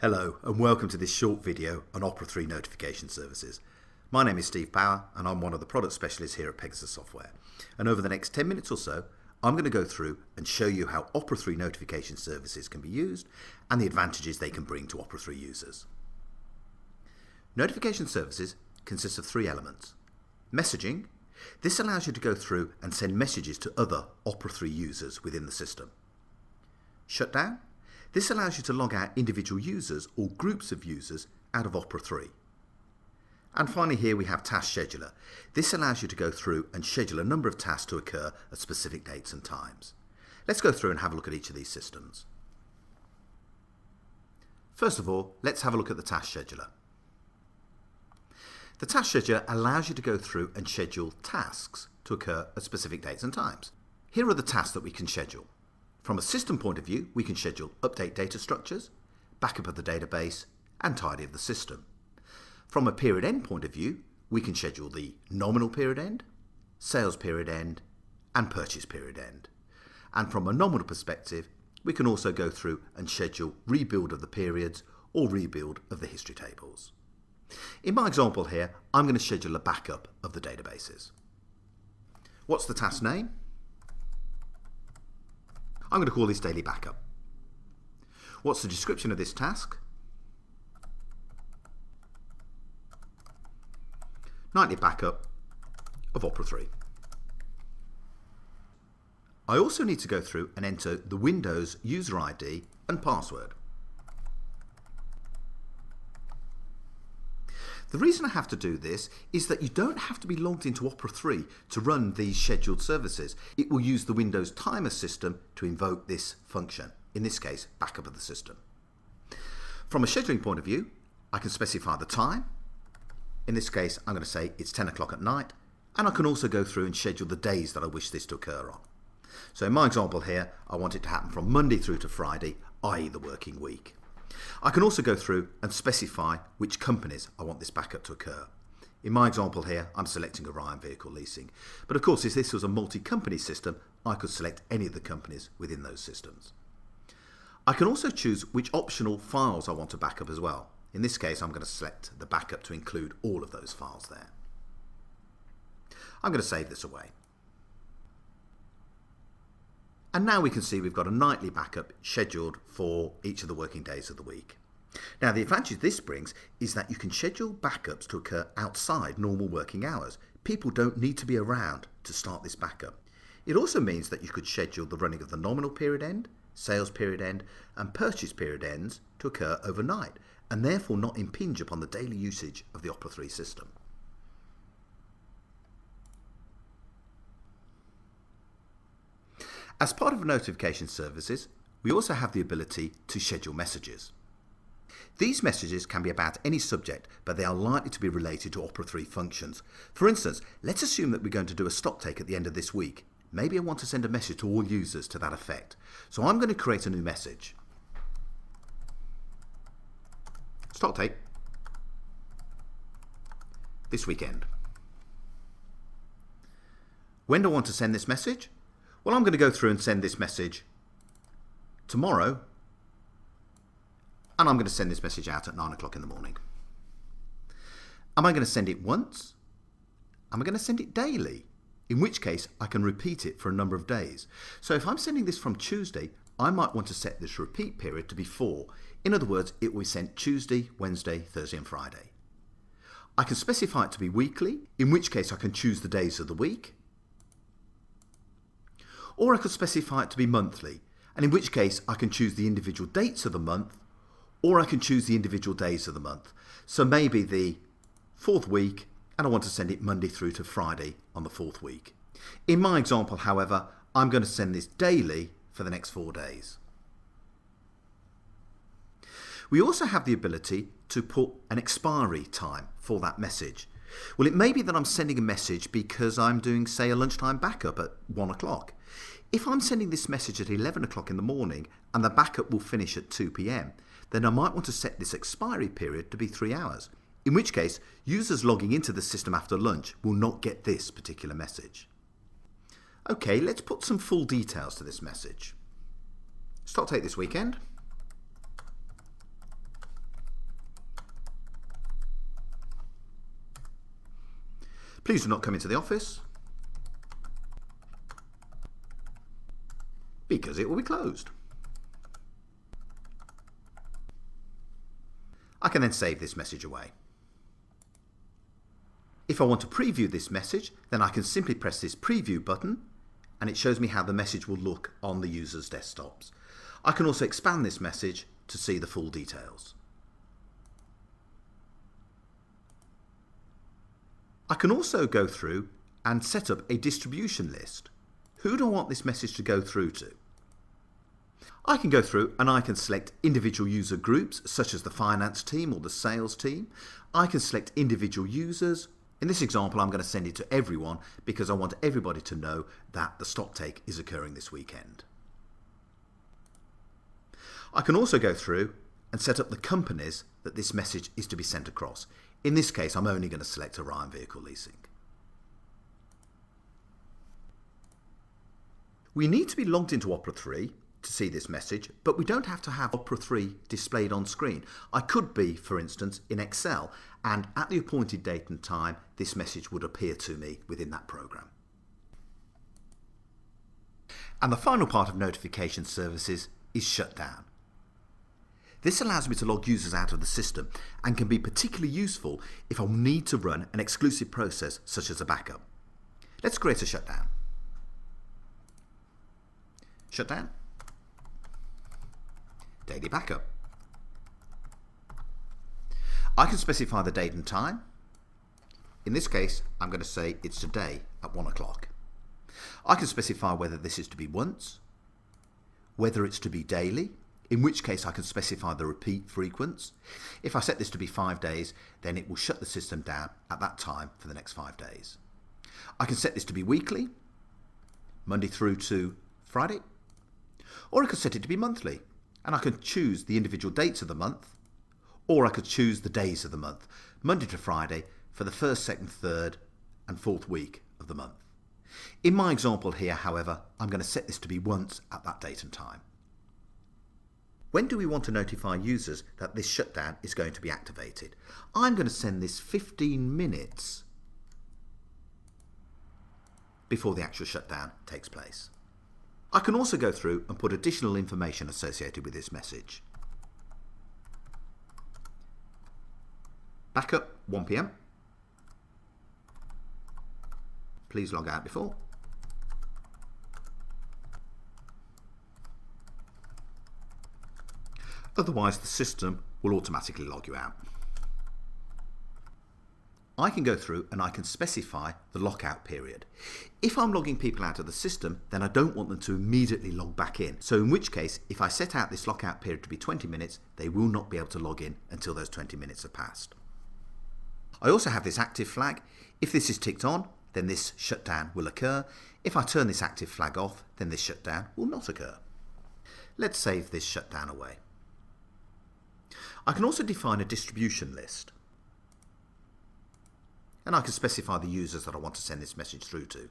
Hello and welcome to this short video on Opera 3 notification services. My name is Steve Power and I'm one of the product specialists here at Pegasus Software. And over the next 10 minutes or so, I'm going to go through and show you how Opera 3 notification services can be used and the advantages they can bring to Opera 3 users. Notification services consist of three elements. Messaging. This allows you to go through and send messages to other Opera 3 users within the system. Shutdown. This allows you to log out individual users or groups of users out of Opera 3. And finally here we have Task Scheduler. This allows you to go through and schedule a number of tasks to occur at specific dates and times. Let's go through and have a look at each of these systems. First of all, let's have a look at the Task Scheduler. The Task Scheduler allows you to go through and schedule tasks to occur at specific dates and times. Here are the tasks that we can schedule. From a system point of view, we can schedule update data structures, backup of the database, and tidy of the system. From a period end point of view, we can schedule the nominal period end, sales period end, and purchase period end. And from a nominal perspective, we can also go through and schedule rebuild of the periods or rebuild of the history tables. In my example here, I'm going to schedule a backup of the databases. What's the task name? I'm going to call this daily backup. What's the description of this task? Nightly backup of Opera 3. I also need to go through and enter the Windows user ID and password. The reason I have to do this is that you don't have to be logged into Opera 3 to run these scheduled services. It will use the Windows timer system to invoke this function, in this case, backup of the system. From a scheduling point of view, I can specify the time. In this case, I'm going to say it's 10 o'clock at night, and I can also go through and schedule the days that I wish this to occur on. So in my example here, I want it to happen from Monday through to Friday, i.e. the working week. I can also go through and specify which companies I want this backup to occur. In my example here, I'm selecting Orion Vehicle Leasing. But of course, if this was a multi-company system, I could select any of the companies within those systems. I can also choose which optional files I want to backup as well. In this case, I'm going to select the backup to include all of those files there. I'm going to save this away. And now we can see we've got a nightly backup scheduled for each of the working days of the week. Now the advantage this brings is that you can schedule backups to occur outside normal working hours. People don't need to be around to start this backup. It also means that you could schedule the running of the nominal period end, sales period end, and purchase period ends to occur overnight, and therefore not impinge upon the daily usage of the Opera 3 system. As part of notification services, we also have the ability to schedule messages. These messages can be about any subject, but they are likely to be related to Opera 3 functions. For instance, let's assume that we're going to do a stock take at the end of this week. Maybe I want to send a message to all users to that effect. So I'm going to create a new message. Stock take this weekend. When do I want to send this message? Well, I'm going to go through and send this message tomorrow, and I'm going to send this message out at 9 o'clock in the morning. Am I going to send it once? Am I going to send it daily? In which case, I can repeat it for a number of days. So if I'm sending this from Tuesday, I might want to set this repeat period to be 4. In other words, it will be sent Tuesday, Wednesday, Thursday and Friday. I can specify it to be weekly, in which case I can choose the days of the week. Or I could specify it to be monthly, and in which case I can choose the individual dates of the month, or I can choose the individual days of the month. So maybe the 4th week, and I want to send it Monday through to Friday on the 4th week. In my example, however, I'm going to send this daily for the next 4 days. We also have the ability to put an expiry time for that message. Well, it may be that I'm sending a message because I'm doing, say, a lunchtime backup at 1 o'clock. If I'm sending this message at 11 o'clock in the morning and the backup will finish at 2 p.m, then I might want to set this expiry period to be 3 hours. In which case, users logging into the system after lunch will not get this particular message. Okay, let's put some full details to this message. Stock take this weekend. Please do not come into the office because it will be closed. I can then save this message away. If I want to preview this message, then I can simply press this preview button and it shows me how the message will look on the user's desktops. I can also expand this message to see the full details. I can also go through and set up a distribution list. Who do I want this message to go through to? I can go through and I can select individual user groups such as the finance team or the sales team. I can select individual users. In this example, I'm going to send it to everyone because I want everybody to know that the stock take is occurring this weekend. I can also go through and set up the companies that this message is to be sent across. In this case, I'm only going to select Orion Vehicle Leasing. We need to be logged into Opera 3 to see this message, but we don't have to have Opera 3 displayed on screen. I could be, for instance, in Excel, and at the appointed date and time, this message would appear to me within that program. And the final part of notification services is shutdown. This allows me to log users out of the system and can be particularly useful if I need to run an exclusive process such as a backup. Let's create a shutdown. Shutdown. Daily backup. I can specify the date and time. In this case, I'm going to say it's today at 1 o'clock. I can specify whether this is to be once, whether it's to be daily, in which case I can specify the repeat frequency. If I set this to be 5 days, then it will shut the system down at that time for the next 5 days. I can set this to be weekly, Monday through to Friday, or I could set it to be monthly, and I can choose the individual dates of the month, or I could choose the days of the month, Monday to Friday for the first, second, third and fourth week of the month. In my example here, however, I'm going to set this to be once at that date and time. When do we want to notify users that this shutdown is going to be activated? I'm going to send this 15 minutes before the actual shutdown takes place. I can also go through and put additional information associated with this message. Backup 1 PM. Please log out before. Otherwise, the system will automatically log you out. I can go through and I can specify the lockout period. If I'm logging people out of the system, then I don't want them to immediately log back in. So in which case, if I set out this lockout period to be 20 minutes, they will not be able to log in until those 20 minutes have passed. I also have this active flag. If this is ticked on, then this shutdown will occur. If I turn this active flag off, then this shutdown will not occur. Let's save this shutdown away. I can also define a distribution list. And I can specify the users that I want to send this message through to.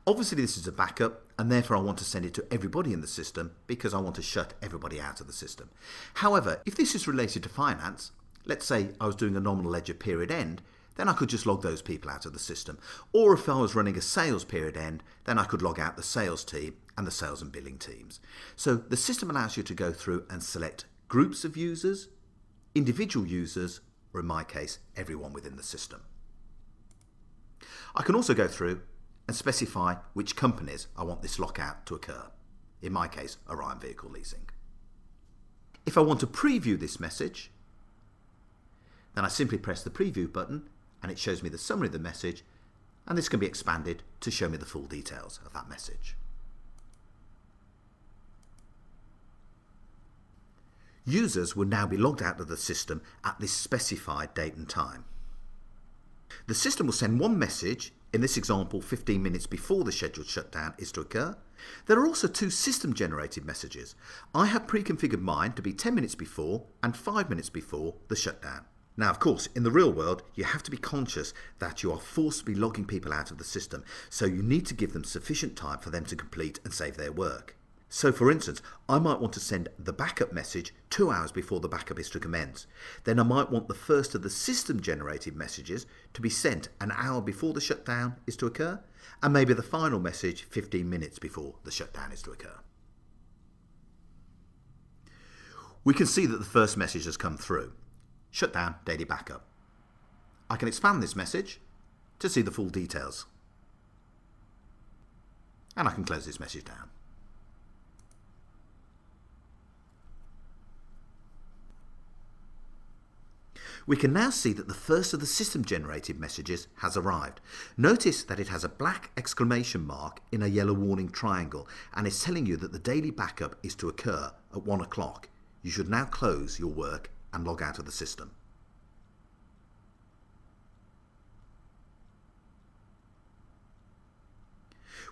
Obviously this is a backup and therefore I want to send it to everybody in the system because I want to shut everybody out of the system. However, if this is related to finance, let's say I was doing a nominal ledger period end, then I could just log those people out of the system. Or if I was running a sales period end, then I could log out the sales team and the sales and billing teams. So the system allows you to go through and select groups of users, individual users, or in my case, everyone within the system. I can also go through and specify which companies I want this lockout to occur. In my case, Orion Vehicle Leasing. If I want to preview this message, then I simply press the preview button and it shows me the summary of the message, and this can be expanded to show me the full details of that message. Users will now be logged out of the system at this specified date and time. The system will send one message, in this example 15 minutes before the scheduled shutdown is to occur. There are also two system generated messages. I have pre-configured mine to be 10 minutes before and 5 minutes before the shutdown. Now of course in the real world you have to be conscious that you are forcibly logging people out of the system, so you need to give them sufficient time for them to complete and save their work. So for instance, I might want to send the backup message 2 hours before the backup is to commence. Then I might want the first of the system generated messages to be sent an hour before the shutdown is to occur, and maybe the final message 15 minutes before the shutdown is to occur. We can see that the first message has come through. Shutdown daily backup. I can expand this message to see the full details. And I can close this message down. We can now see that the first of the system generated messages has arrived. Notice that it has a black exclamation mark in a yellow warning triangle and is telling you that the daily backup is to occur at 1 o'clock. You should now close your work and log out of the system.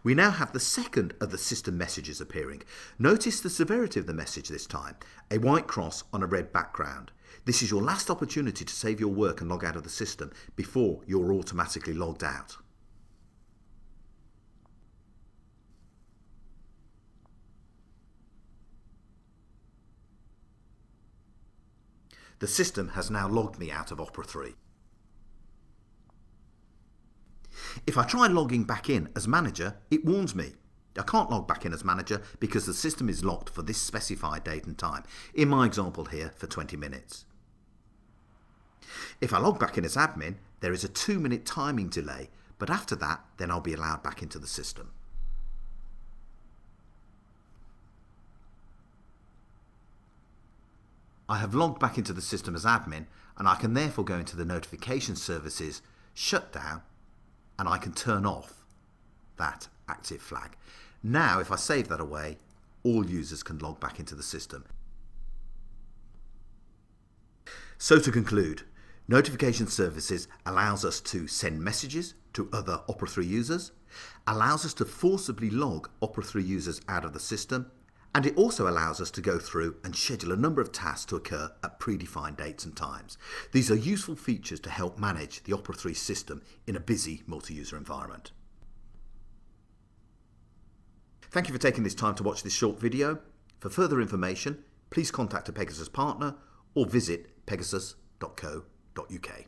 We now have the second of the system messages appearing. Notice the severity of the message this time, a white cross on a red background. This is your last opportunity to save your work and log out of the system before you're automatically logged out. The system has now logged me out of Opera 3. If I try logging back in as manager, it warns me. I can't log back in as manager because the system is locked for this specified date and time, in my example here for 20 minutes. If I log back in as admin, there is a 2-minute timing delay, but after that, then I'll be allowed back into the system. I have logged back into the system as admin, and I can therefore go into the notification services, shutdown, and I can turn off that active flag. Now, if I save that away, all users can log back into the system. So to conclude, notification services allows us to send messages to other Opera 3 users, allows us to forcibly log Opera 3 users out of the system, and it also allows us to go through and schedule a number of tasks to occur at predefined dates and times. These are useful features to help manage the Opera 3 system in a busy multi-user environment. Thank you for taking this time to watch this short video. For further information, please contact a Pegasus partner or visit pegasus.co.uk.